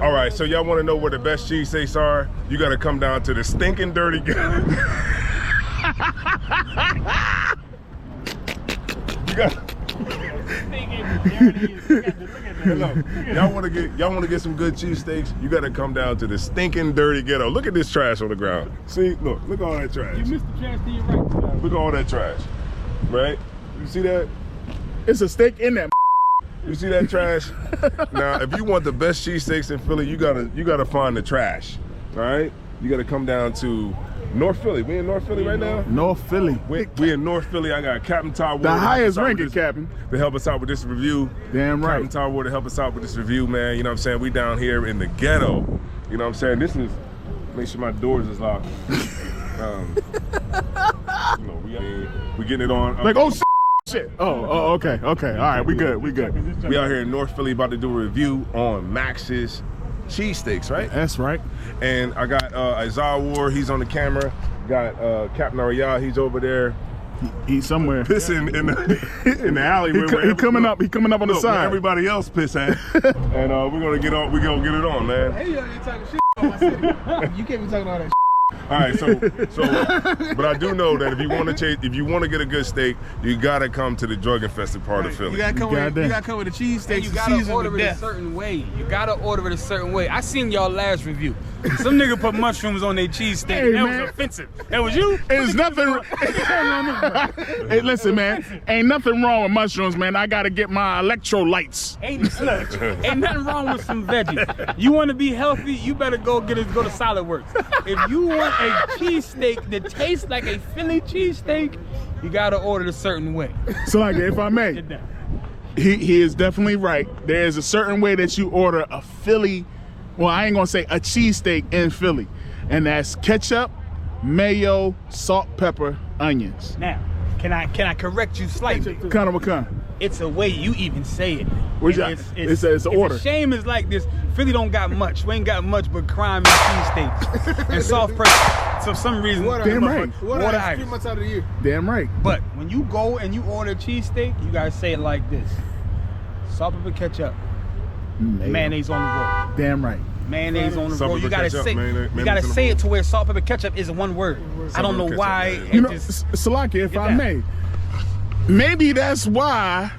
All right, so y'all want to know where the best cheesesteaks are? You got to come down to the stinking dirty ghetto. You got. Y'all want to get some good cheesesteaks? You got to come down to the stinking dirty ghetto. Look at this trash on the ground. See, look at all that trash. You missed the trash to your right. Look at all that trash, right? You see that? It's a steak in that. You see that trash? Now, if you want the best cheesesteaks in Philly, you gotta find the trash. All right? You gotta come down to North Philly. We in North Philly right now? North Philly. We in North Philly. I got Captain Todd Ward. The highest ranking captain. To help us out with this review. Damn right. Captain Todd Ward to help us out with this review, man. You know what I'm saying? We down here in the ghetto. You know what I'm saying? This is, make sure my doors is locked. You know, we getting it on. Like, oh, shit. Oh, okay. All right, we good. We out here in North Philly about to do a review on Max's Cheesesteaks, right? That's right. And I got Isaiah Ward, he's on the camera. Got Captain Ariel, he's over there. He's somewhere pissing in the alley. He coming up on the side. Everybody else piss at. And we're gonna get it on, man. Hey, you're talking shit on my city. You can't be talking all that shit. All right, so, but I do know that if you want to get a good steak, you gotta come to the drug-infested part of Philly. You gotta come with a cheesesteak. You gotta order it a certain way. You gotta order it a certain way. I seen y'all last review. Some nigga put mushrooms on their cheesesteak. Hey, that man. was offensive. That was you? It's nothing. Hey, listen, man. Ain't nothing wrong with mushrooms, man. I gotta get my electrolytes. Ain't nothing wrong with some veggies. You want to be healthy? You better go to SolidWorks. If you want a cheesesteak that tastes like a Philly cheesesteak, you gotta order it a certain way. So, like, if I may, he is definitely right. There is a certain way that you order a Philly. Well, I ain't gonna say a cheesesteak in Philly, and that's ketchup, mayo, salt, pepper, onions. Now, can I correct you slightly? Kind of a kind. It's a way you even say it. It's an order. The shame is like this. Philly don't got much. We ain't got much but crime and cheesesteaks and soft pressure. So for some reason, Damn right. Water ice 3 months out of the year. Damn right. But when you go and you order a cheesesteak, you gotta say it like this: salt, pepper, ketchup, mayonnaise on the roll. Damn right. Mayonnaise on the roll. You gotta ketchup, say say it to where salt, pepper, ketchup is one word. I don't know why. You know, Salaki, if I may, maybe that's why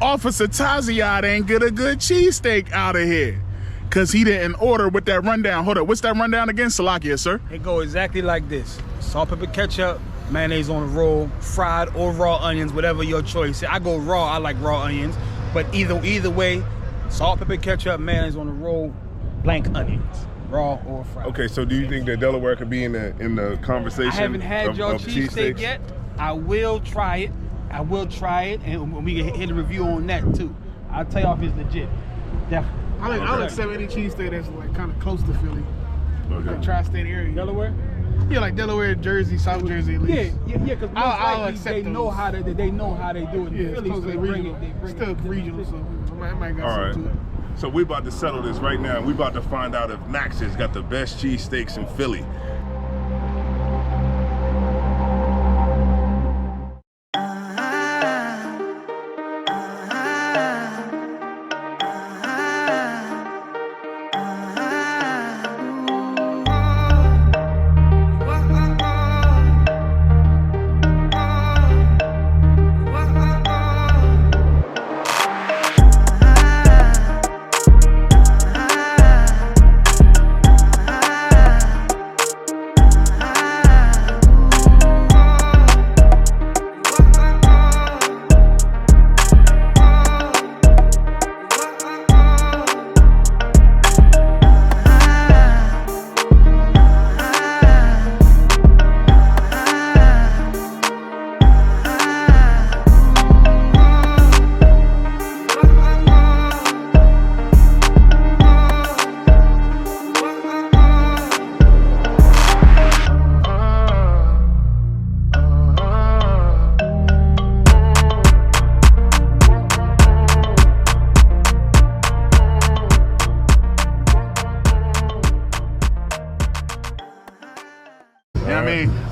Officer Taziad ain't get a good cheesesteak out of here. Cause he didn't order with that rundown. Hold up, what's that rundown again, Salakia, sir? It go exactly like this: salt, pepper, ketchup, mayonnaise on the roll, fried or raw onions, whatever your choice. I go raw. I like raw onions, but either way, salt, pepper, ketchup, mayonnaise on the roll, blank onions, raw or fried. Okay, so do you think that Delaware could be in the conversation? I haven't had your cheesesteak yet. I will try it. And we can hit a review on that too. I'll tell y'all if it's legit. Definitely. I'll accept any cheesesteak that's like kind of close to Philly, like tri-state area. Delaware? Yeah, like Delaware, Jersey, South Jersey at least. Yeah. Because I'll accept they know how they do it. In Yeah, Philly, so they bring it. Still regional, so I might got All right. something to it. So we about to settle this right now. We about to find out if Max's got the best cheesesteaks in Philly.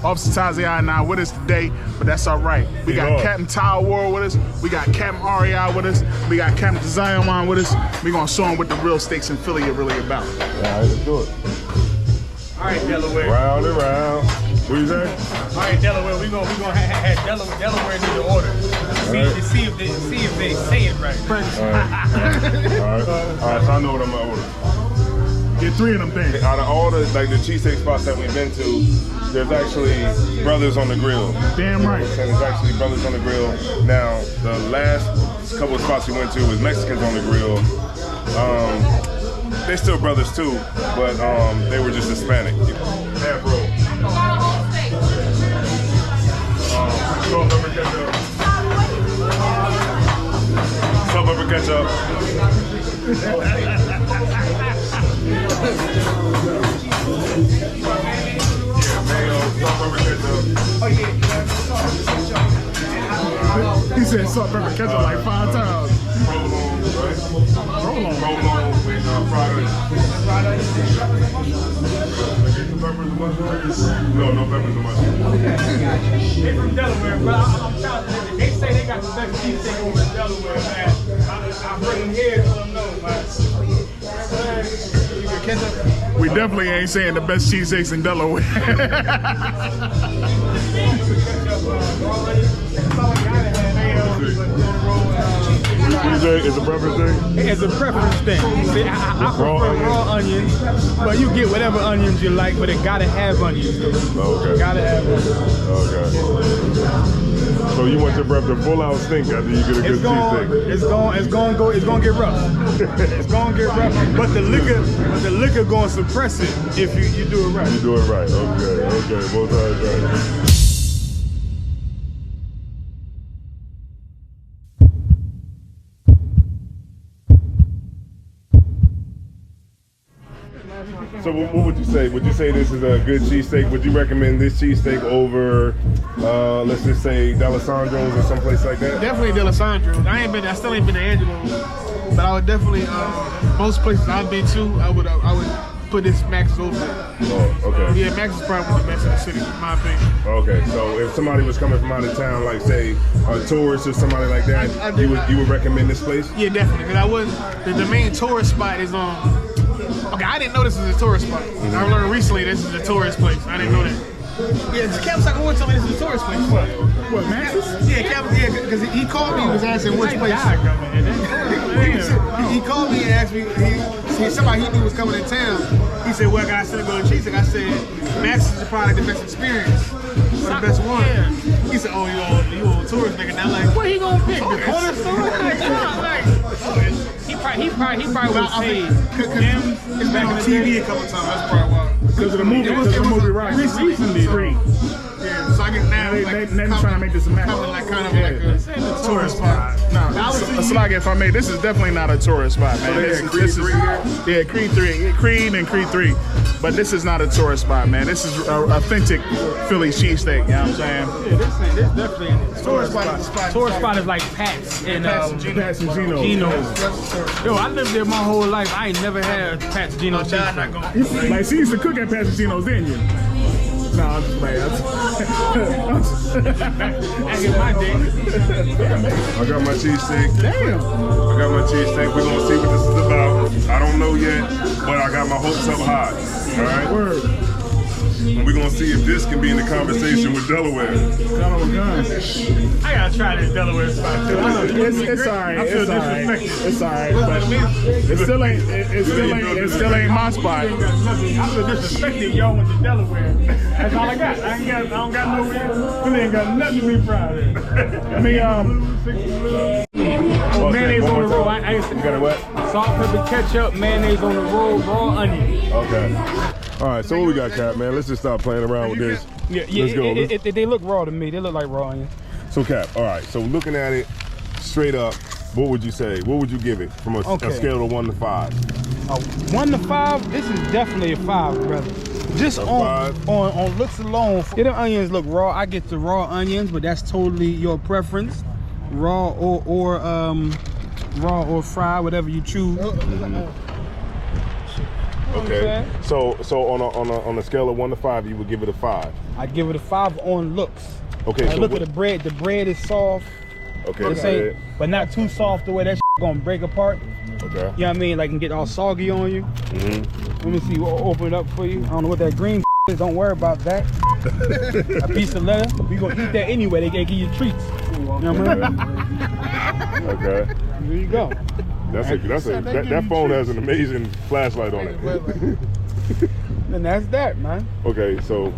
Officer Tazian not with us today, but that's all right. We got Captain Tile War with us. We got Captain Ariel with us. We got Captain Zion with us. We're gonna show them what the real steaks in Philly are really about. All right, let's do it. All right, Delaware. Round and round. What you say? All right, Delaware. We gonna have Delaware do the order. See if they say it right. All right, so I know what I'm gonna order. Get 3 of them things. Out of all the cheesesteak spots that we've been to, there's actually Brothers on the Grill. Damn right. And there's actually Brothers on the Grill. Now, the last couple of spots we went to was Mexicans on the Grill. They're still brothers too, but they were just Hispanic. Half roll. Salt, pepper, ketchup. Salt, pepper, ketchup. He said salt, pepper, ketchup like 5 times. Provolone, right? Provolone. Provolone with fried onions. Peppers and mushrooms? No peppers and mushrooms. They from Delaware, but I'm trying to. They say they got the best cheesesteak over in Delaware, man. I bring them here to let them know, man. We definitely ain't saying the best cheesesteaks in Delaware. It's a preference thing? It's a preference thing. See, I prefer raw onions, but you get whatever onions you like, but it gotta have onions. Okay. Gotta have onions. Okay. So you want your breath to full out stink after you get a good cheesesteak? It's gonna get rough. It's gonna get rough, but the liquor gonna suppress it if you do it right. You do it right. Okay. Both sides right. So what would you say? Would you say this is a good cheesesteak? Would you recommend this cheesesteak over, let's just say, D'Alessandro's or someplace like that? Definitely D'Alessandro's. I still ain't been to Angelo's, but I would definitely, most places I've been to, I would put this Max'S over there. Oh, okay. Yeah, Max'S is probably the best in the city, in my opinion. Okay, so if somebody was coming from out of town, like say a tourist or somebody like that, you would recommend this place? Yeah, definitely. Because I wouldn't. The main tourist spot is on. Okay, I didn't know this was a tourist spot. I learned recently this is a tourist place. I didn't know that. Yeah, Cap was like, I want to tell me this is a tourist place. What, Max's? Yeah, Cap, because he called me and was asking which place. He called me and asked me, somebody he knew was coming to town. He said, well, I still go to cheesesteak. I said, Max's is probably the best experience. Or the best one. He said, oh, you a tourist nigga. Now, like, what he gonna pick? The corner store? He probably would say It's been on TV a couple times. That's probably why. Because of the movie. Because of the movie, right? Recently. Yeah, so I guess now They trying to make this a match. Kind of like a tourist spot. No, so like if I may, this is definitely not a tourist spot, man. Creed 3 here? Yeah, Creed 3. Creed and Creed 3. But this is not a tourist spot, man. This is authentic Philly cheesesteak, you know what I'm saying? Yeah, this definitely a tourist spot. Tourist spot is like Pat's and Pat's and Geno's. Yo, I lived there my whole life. I ain't never had Pat's and Geno's. Like, she used to cook at Pat's and Geno's, didn't you? No, I'm just playing. Back in my day. I got my cheesesteak. Damn. I got my cheesesteak. We're gonna see what this is about. I don't know yet, but I got my hopes up high. All right. Word. And we're gonna see if this can be in the conversation with Delaware. I gotta try this Delaware spot too. It's alright. It's alright. But it still ain't my spot. I feel disrespected. Y'all went to Delaware. That's all I got. I don't got no. Really ain't got nothing to be proud of. I mean, mayonnaise on the roll. You got it what? Salt, pepper, ketchup, mayonnaise on the roll, raw onion. Okay. All right, so what we got, Cap, man? Let's just stop playing around with this. Yeah, Let's go. They look raw to me. They look like raw onions. So, Cap, all right, so looking at it straight up, what would you say? What would you give it from a scale of 1 to 5? 1 to 5, this is definitely a 5, brother. Just on looks alone. Yeah, the onions look raw. I get the raw onions, but that's totally your preference. Raw or fried, whatever you choose. Okay. Okay. So on a scale of 1 to 5, you would give it a 5. I'd give it a 5 on looks. Okay. Like, look at the bread. The bread is soft. Okay. But not too soft the way that gonna break apart. Okay. You know what I mean? Like, and get all soggy on you. Let me see. We'll open it up for you. I don't know what that green is. Don't worry about that. A piece of leather. We gonna eat that anyway. They give you treats. You know what I mean? Okay. There you go. That phone has an amazing flashlight on it. And that's that, man. Okay, so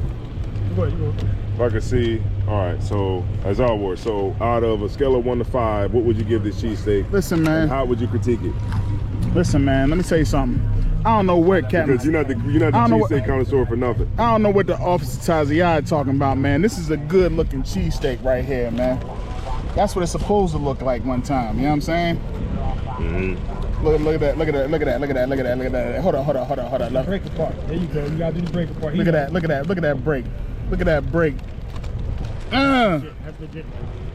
if I can see, all right. So as always, so out of a scale of 1 to 5, what would you give this cheesesteak? Listen, man. And how would you critique it? Listen, man. Let me tell you something. I don't know what Captain. Because you're not the cheesesteak connoisseur for nothing. I don't know what the Officer Taziai talking about, man. This is a good looking cheesesteak right here, man. That's what it's supposed to look like one time. You know what I'm saying? Look at that. Look at that. Look at that. Look at that. Look at that. Look at that. Hold on. Break apart. There you go. You gotta do the break apart. Look at that. Look at that. Look at that break. Look at that break.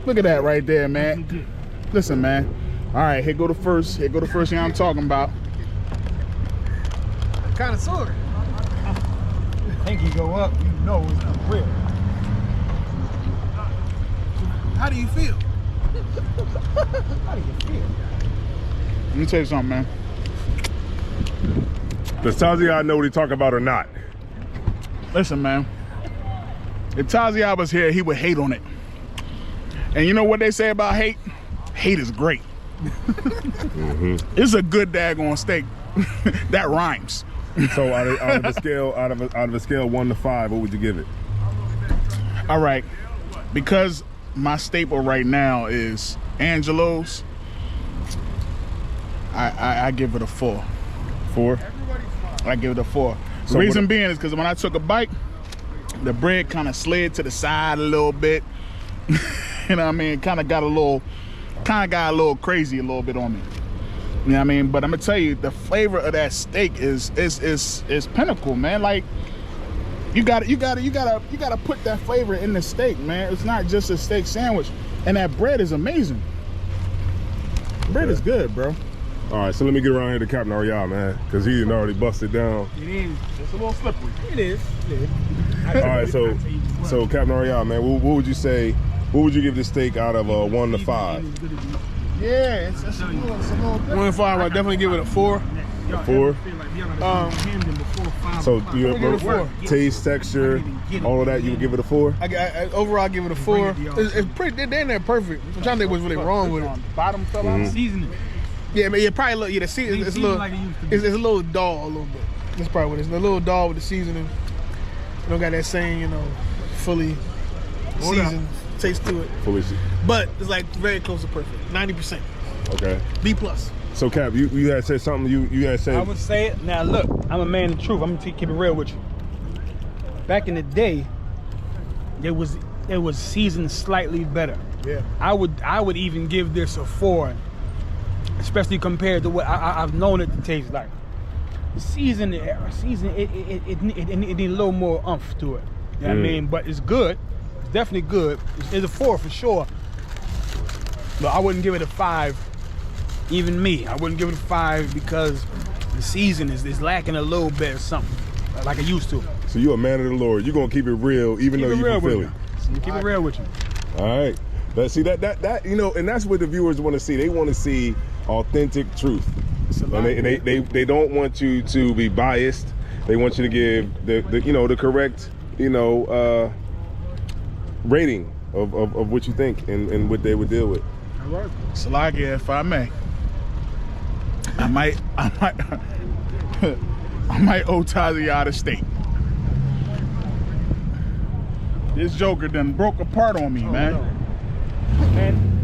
Look at that right there, man. Listen, man. All right, here go the first. Here go the first thing I'm talking about. Connoisseur. Pinky go up. You know it's not real. How do you feel? How do you feel? Let me tell you something, man. Does Taziai know what he talking about or not? Listen, man. If Taziai was here, he would hate on it. And you know what they say about hate? Hate is great. It's a good daggone steak. That rhymes. So out of a scale 1 to 5, what would you give it? All right. Because my staple right now is Angelo's, I give it a 4. 4? I give it a 4. The reason being is because when I took a bite, the bread kind of slid to the side a little bit. You know what I mean? Kind of got a little crazy a little bit on me. You know what I mean? But I'm gonna tell you, the flavor of that steak is pinnacle, man. Like you gotta put that flavor in the steak, man. It's not just a steak sandwich. And that bread is amazing. Bread is good, bro. All right, so let me get around here to Captain Ariel, man, because he done already busted down. It is. It's a little slippery. It is. All right, so Captain Ariel, man, what would you say? What would you give this steak out of 1 to 5? Yeah, it's a little 1 to 5, I definitely give it a 4. 4? So you give it a 4. Taste, texture, all of that, you would give it a 4? Overall, I give it a 4. It's pretty. They're in there perfect. I'm trying to think what's really wrong with it. Bottom fell out. Seasoning. Yeah, but probably look. Yeah, the seasoning. It's a little. It's a little dull a little bit. That's probably what it is. A little dull with the seasoning. You don't got that same, fully seasoned taste to it. Fully seasoned. But it's like very close to perfect. 90%. Okay. B+. So Cap, you had said something. You had said. I would say it. Now look, I'm a man of truth. I'm gonna keep it real with you. Back in the day, it was seasoned slightly better. Yeah. I would even give this a 4, especially compared to what I've known it to taste like. Season it need a little more oomph to it. You know what I mean? But it's good. It's definitely good. It's a 4 for sure. But I wouldn't give it a 5. Even me, I wouldn't give it a 5 because the season is lacking a little bit or something, like it used to. So you're a man of the Lord. You're gonna keep it real, even though you're from Philly. Keep it real with you. All right. But see that and that's what the viewers want to see. They want to see authentic truth. And they don't want you to be biased. They want you to give the correct rating of what you think and what they would deal with. All right. Salagia, if I may, I might owe Taziai a steak. This joker done broke apart on me, man. No.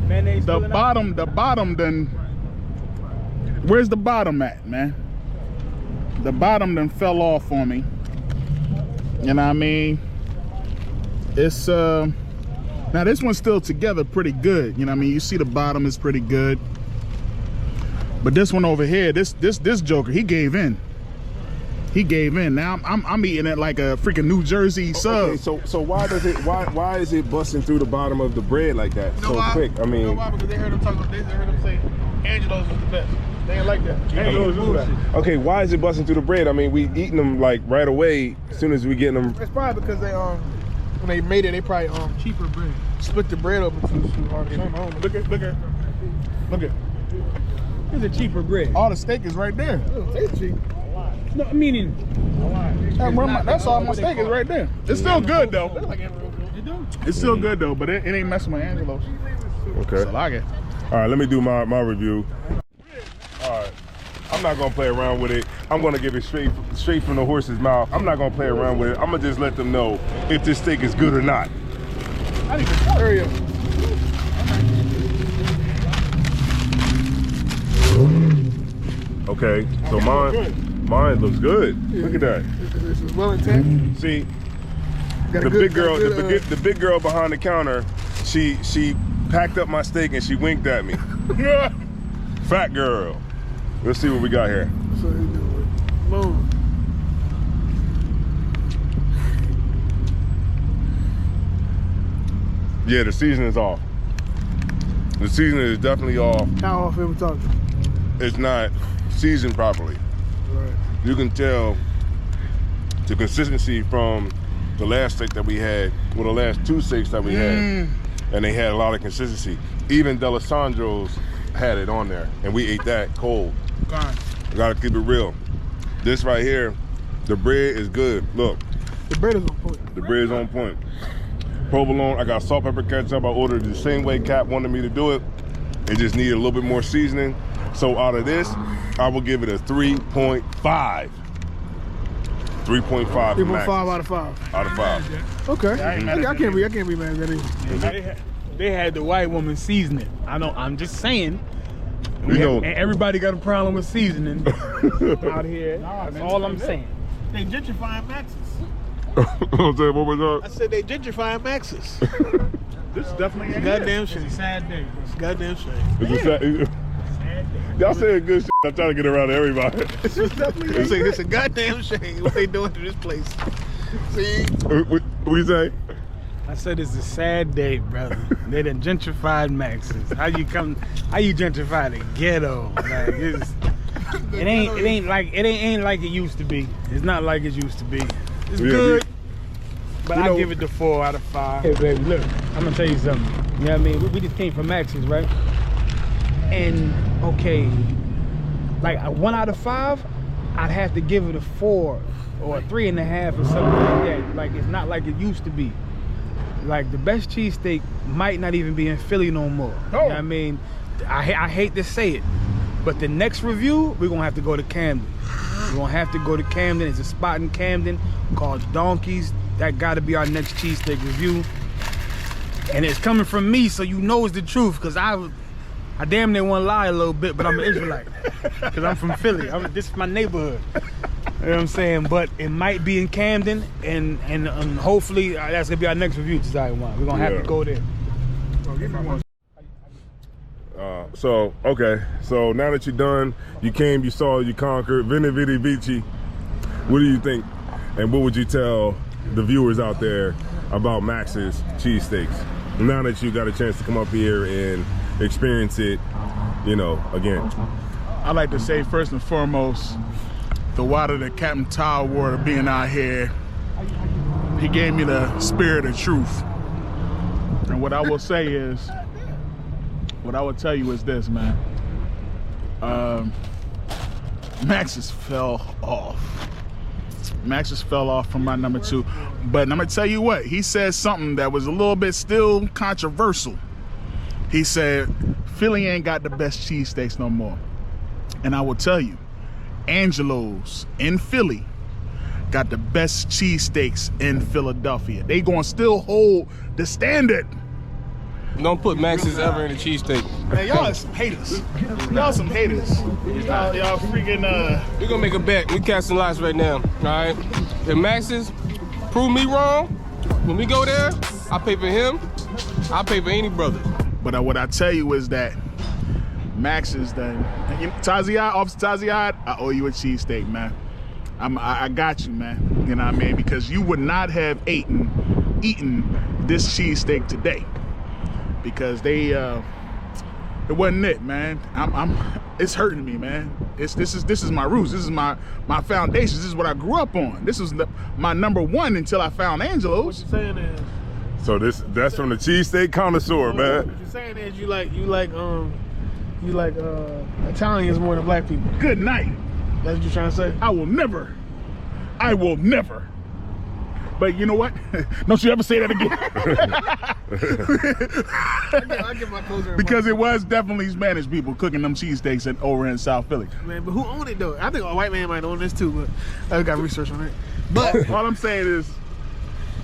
Mayonnaise. The bottom done. Where's the bottom at, man? The bottom done fell off on me. You know what I mean? It's now this one's still together pretty good. You know what I mean? You see the bottom is pretty good. But this one over here, this joker, he gave in. He gave in. Now I'm eating it like a freaking New Jersey sub. Okay, so why is it busting through the bottom of the bread like that so quick? I mean, Because they heard him say Angelo's was the best. They ain't like that. Okay, why is it busting through the bread? I mean, we eating them like right away as soon as we getting them. It's probably because they when they made it, they probably Cheaper bread. split the bread open too hard. Look at. It's a cheaper bread. All the steak is right there. Tastes cheap. No, meaning. That's all my steak is right there. It's still good though. You do? It's still good though, but it ain't messing with Angelo's. Okay. So I get. All right, let me do my review. All right, I'm not gonna play around with it. I'm gonna give it straight from the horse's mouth. I'm not gonna play around with it. I'm gonna just let them know if this steak is good or not. I need to hurry up. Okay, so mine looks good. Yeah. Look at that. This is well intact. See, the big girl behind the counter, she packed up my steak and she winked at me. Fat girl. Let's see what we got here. Boom. Yeah, the seasoning's off. The seasoning is definitely off. How off are we talking? It's not seasoned properly. Right. You can tell the consistency from the last steak that we had, well, the last two steaks that we had, and they had a lot of consistency. Even D'Alessandro's had it on there, and we ate that cold. God. I gotta keep it real. This right here, the bread is good. Look, The bread is on point. the bread is on point. Provolone, I got salt, pepper, ketchup. I ordered it the same way Cap wanted me to do it. It just needed a little bit more seasoning. So out of this, I will give it a 3.5. 3.5 3.5 out of 5. Out of 5. Okay. I ain't mad at I can't be mad at that either. They had the white woman seasoning. I'm just saying. You know, And everybody got a problem with seasoning out here. That's all I'm saying. They gentrifying Max's. I'm saying, what was I that? said they gentrifying Max's. This is definitely a Goddamn shame. It's a sad day. It's goddamn shame. It's a sad, y'all saying good shit. I'm trying to get around to everybody. It's a goddamn shame what they doing to this place. See? What you say? I said it's a sad day, brother. They done gentrified Max's. How you gentrify the ghetto? Like it ain't like it used to be. It's not like it used to be. It's good, but I give it the 4 out of 5. Hey baby, look, I'm gonna tell you something. You know what I mean? We just came from Max's, right? And okay, like a 1 out of 5, I'd have to give it a 4 or a 3.5 or something like that. Like it's not like it used to be. Like the best cheesesteak might not even be in Philly no more. You know what I mean? I hate to say it, but the next review, we're gonna have to go to Camden. We're gonna have to go to Camden. It's a spot in Camden called Donkey's. That gotta be our next cheesesteak review. And it's coming from me, so you know it's the truth, because I damn near wanna lie a little bit, but I'm an Israelite. Because I'm from Philly. This is my neighborhood. You know what I'm saying? But it might be in Camden, and hopefully that's gonna be our next review, Josiah Wine. We're gonna have to go there. So, okay. So now that you're done, you came, you saw, you conquered, Veni Vidi Vici. What do you think? And what would you tell the viewers out there about Max's cheesesteaks? Now that you got a chance to come up here and experience it, you know, again. I like to say first and foremost, the water that Captain Todd wore being out here, he gave me the spirit of truth. And what I will say is, what I would tell you is this, man. Max's fell off. Max's fell off from my number 2. But I'm gonna tell you what, he said something that was a little bit still controversial. He said, Philly ain't got the best cheesesteaks no more. And I will tell you, Angelo's in Philly got the best cheesesteaks in Philadelphia. They gonna still hold the standard. Don't put Max's ever in a cheesesteak. Man, y'all are some haters. Y'all some haters. Y'all freaking We're gonna make a bet. We casting lots right now. Alright? If Max's prove me wrong, when we go there, I pay for him, I pay for any brother. But what I tell you is that Max's done. Taziad, Officer Taziad, I owe you a cheesesteak, man. I got you, man. You know what I mean? Because you would not have eaten this cheesesteak today. Because it wasn't it, man. it's hurting me, man. This is my roots. This is my foundation. This is what I grew up on. This was my number one until I found Angelo's. What you're saying is, So that's from the cheesesteak connoisseur, man. what you're saying is you like Italians more than black people. Good night. That's what you're trying to say? I will never. But you know what? Don't you ever say that again. I get my closer. Because it was definitely Spanish people cooking them cheesesteaks over in South Philly. Man, but who owned it though? I think a white man might own this too, but I got research on it. But All I'm saying is,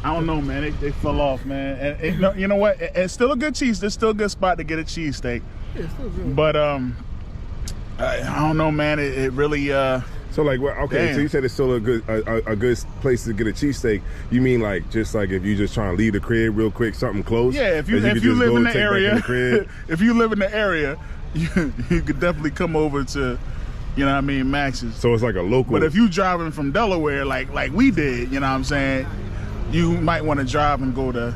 I don't know, man. They fell off, man. And you know what? It's still a good cheese. It's still a good spot to get a cheesesteak. yeah, it's still good. But I don't know, man. It really. So like, well, okay, Damn. so you said it's still a good place to get a cheesesteak. You mean like just like if you just trying to leave the crib real quick, something close? Yeah, if you could just live go in the take back area, the crib? if you live in the area, you could definitely come over to, you know what I mean, Max's. So it's like a local. But if you driving from Delaware, like we did, you know what I'm saying, you might want to drive and go to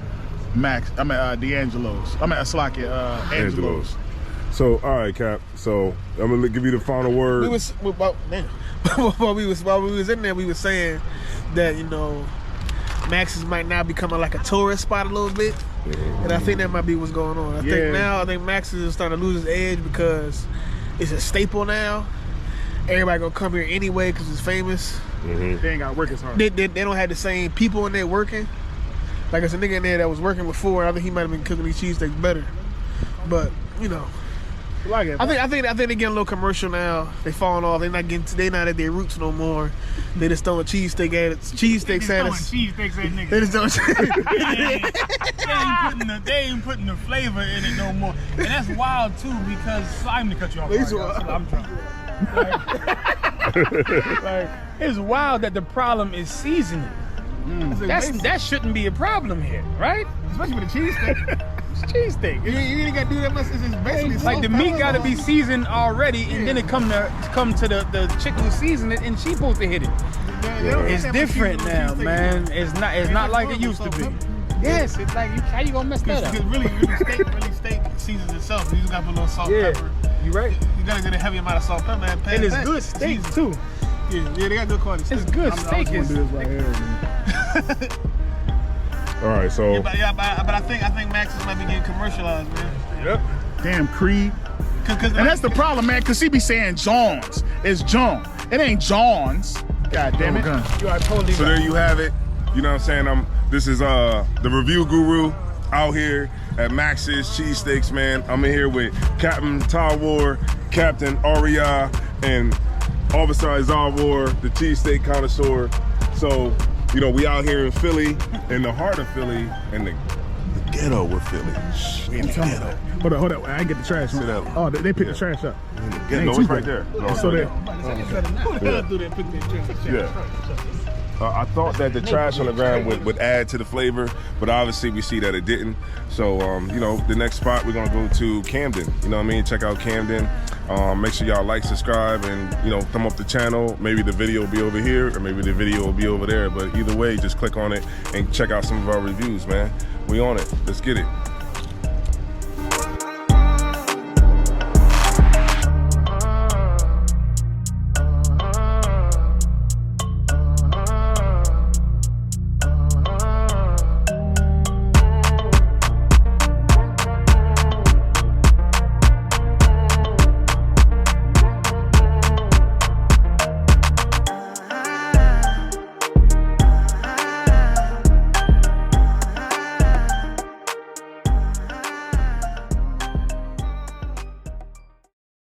D'Angelo's. Angelo's. So all right, Cap. So I'm gonna give you the final word. While we was in there, we was saying that, you know, Max's might now become like a tourist spot a little bit, and I think that might be what's going on. I think Max's is starting to lose its edge because it's a staple now. Everybody gonna come here anyway because it's famous. They ain't got to work as hard. They don't have the same people in there working. Like, it's a nigga in there that was working before. I think he might have been cooking these cheesesteaks better. But you know, Like it, I think they're getting a little commercial now. They falling off. They not at their roots no more. They just throwing cheesesteaks at us. Cheesesteaks at niggas. They just throwing. They ain't putting the flavor in it no more. And that's wild too, because I'm gonna cut you off. These Right, wild. I'm drunk. Like, it's wild that the problem is seasoning. That shouldn't be a problem here, right? Especially with a cheesesteak. It's cheesesteak. You ain't got to do that much. It's basically Like the meat got to be seasoned already, and then it come to the chick who seasoned it, and she supposed to hit it. It's different now, man. It's not like it used to be. Yes, it's like how you gonna mess that up? Because really steak seasons itself. You just got to put a little salt, Yeah, pepper. you right. You got to get a heavy amount of salt, pepper, and And it's good steak too. Yeah, they got good quality steak. It's good I'm steak. gonna do this right here. All right, so But I think Max's might be getting commercialized, man. yep. Damn Creed. Cause And that's the problem, man, because he be saying John's. It's John. It ain't John's. God damn it. You are totally So right. there you have it. You know what I'm saying? This is the review guru out here at Max's Cheesesteaks, man. I'm in here with Captain Tawar, Captain Aria, and Officer Zawar, the cheesesteak connoisseur. So, you know, we out here in Philly, in the heart of Philly, in the ghetto with Philly. We in the ghetto. Hold up. I ain't get the trash. Sit up. Oh, they picked the trash up. In the ghetto. No, it's right there. No, it's So right there. there. Yeah. I thought that the trash on the ground would add to the flavor, but obviously we see that it didn't. So, you know, the next spot we're gonna go to Camden. You know what I mean? Check out Camden. Make sure y'all like, subscribe, and, you know, thumb up the channel. Maybe the video will be over here, or maybe the video will be over there. But either way, just click on it and check out some of our reviews, man. We on it. Let's get it.